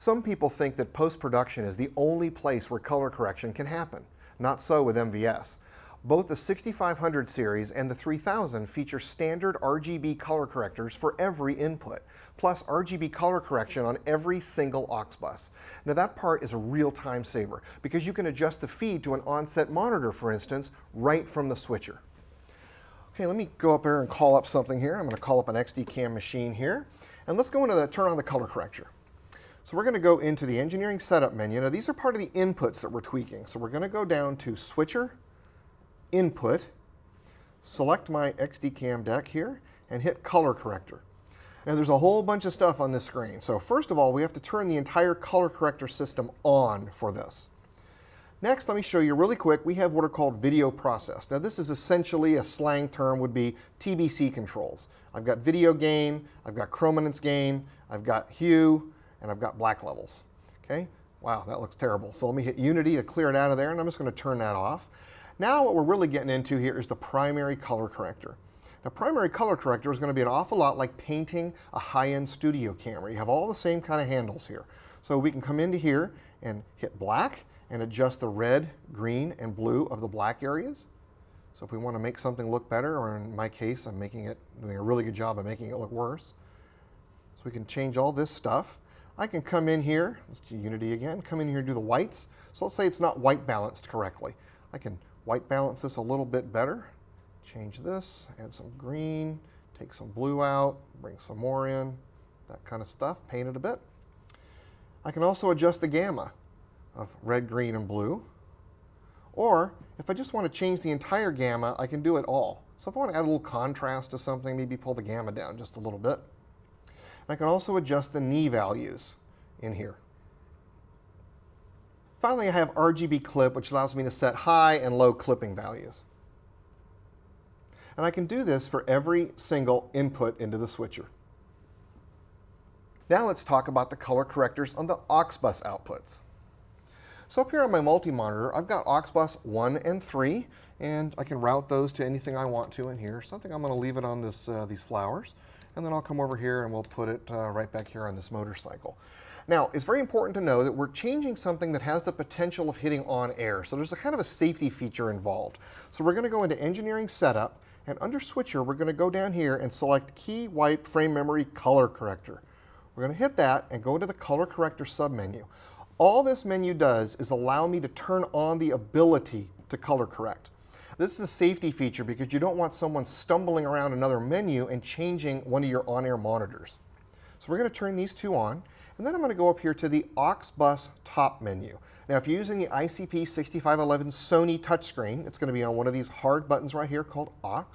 Some people think that post-production is the only place where color correction can happen. Not so with MVS. Both the 6500 series and the 3000 feature standard RGB color correctors for every input, plus RGB color correction on every single aux bus. Now that part is a real time saver because you can adjust the feed to an on-set monitor, for instance, right from the switcher. Okay, let me go up here and call up something here. I'm going to call up an XD-Cam machine here, and let's go into turn on the color corrector. So we're going to go into the engineering setup menu. Now these are part of the inputs that we're tweaking. So we're going to go down to switcher, input, select my XD-Cam deck here, and hit color corrector. Now there's a whole bunch of stuff on this screen. So first of all, we have to turn the entire color corrector system on for this. Next, let me show you really quick, we have what are called video process. Now this is essentially a slang term, would be TBC controls. I've got video gain, I've got chrominance gain, I've got hue, and I've got black levels. Okay, wow, that looks terrible. So let me hit Unity to clear it out of there, and I'm just going to turn that off. Now what we're really getting into here is the primary color corrector. Now primary color corrector is going to be an awful lot like painting a high-end studio camera. You have all the same kind of handles here. So we can come into here and hit black and adjust the red, green, and blue of the black areas. So if we want to make something look better, or in my case, I'm doing a really good job of making it look worse. So we can change all this stuff. I can come in here, let's do Unity again, come in here and do the whites. So let's say it's not white balanced correctly. I can white balance this a little bit better. Change this, add some green, take some blue out, bring some more in, that kind of stuff, paint it a bit. I can also adjust the gamma of red, green, and blue. Or if I just want to change the entire gamma, I can do it all. So if I want to add a little contrast to something, maybe pull the gamma down just a little bit. I can also adjust the knee values in here. Finally, I have RGB clip, which allows me to set high and low clipping values. And I can do this for every single input into the switcher. Now let's talk about the color correctors on the aux bus outputs. So up here on my multi-monitor, I've got aux bus 1 and 3, and I can route those to anything I want to in here. So I think I'm going to leave it on these flowers. And then I'll come over here and we'll put it right back here on this motorcycle. Now, it's very important to know that we're changing something that has the potential of hitting on air. So there's a kind of a safety feature involved. So we're going to go into engineering setup, and under switcher, we're going to go down here and select key wipe frame memory color corrector. We're going to hit that and go into the color corrector submenu. All this menu does is allow me to turn on the ability to color correct. This is a safety feature because you don't want someone stumbling around another menu and changing one of your on-air monitors. So we're going to turn these two on, and then I'm going to go up here to the aux bus top menu. Now if you're using the ICP 6511 Sony touchscreen, it's going to be on one of these hard buttons right here called aux.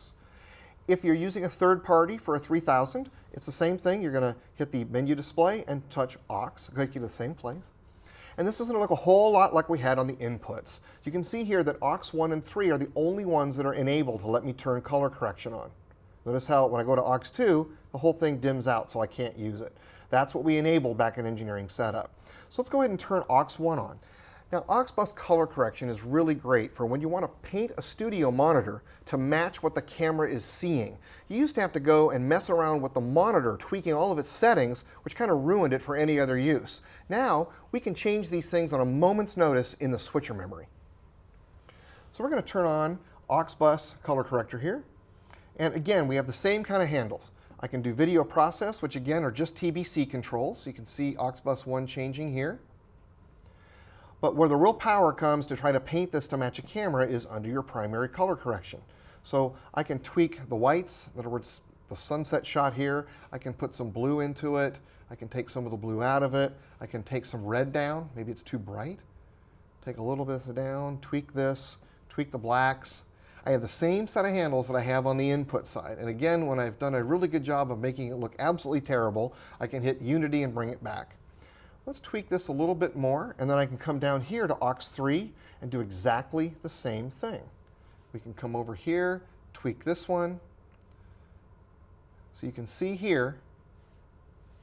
If you're using a third party for a 3000, it's the same thing. You're going to hit the menu display and touch aux. It'll take you to the same place. And this is going to look a whole lot like we had on the inputs. You can see here that aux 1 and 3 are the only ones that are enabled to let me turn color correction on. Notice how when I go to aux 2, the whole thing dims out so I can't use it. That's what we enabled back in engineering setup. So let's go ahead and turn aux 1 on. Now aux bus color correction is really great for when you want to paint a studio monitor to match what the camera is seeing. You used to have to go and mess around with the monitor, tweaking all of its settings, which kind of ruined it for any other use. Now we can change these things on a moment's notice in the switcher memory. So we're going to turn on aux bus color corrector here. And again, we have the same kind of handles. I can do video process, which again are just TBC controls. So you can see aux bus 1 changing here. But where the real power comes to try to paint this to match a camera is under your primary color correction. So I can tweak the whites, in other words, the sunset shot here. I can put some blue into it. I can take some of the blue out of it. I can take some red down. Maybe it's too bright. Take a little bit of this down, tweak this, tweak the blacks. I have the same set of handles that I have on the input side. And again, when I've done a really good job of making it look absolutely terrible, I can hit Unity and bring it back. Let's tweak this a little bit more, and then I can come down here to aux 3 and do exactly the same thing. We can come over here, tweak this one. So you can see here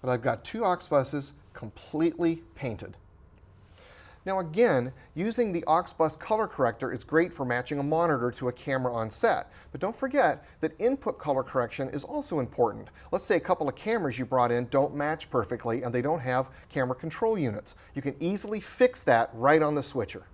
that I've got two aux buses completely painted. Now again, using the aux bus color corrector is great for matching a monitor to a camera on set. But don't forget that input color correction is also important. Let's say a couple of cameras you brought in don't match perfectly and they don't have camera control units. You can easily fix that right on the switcher.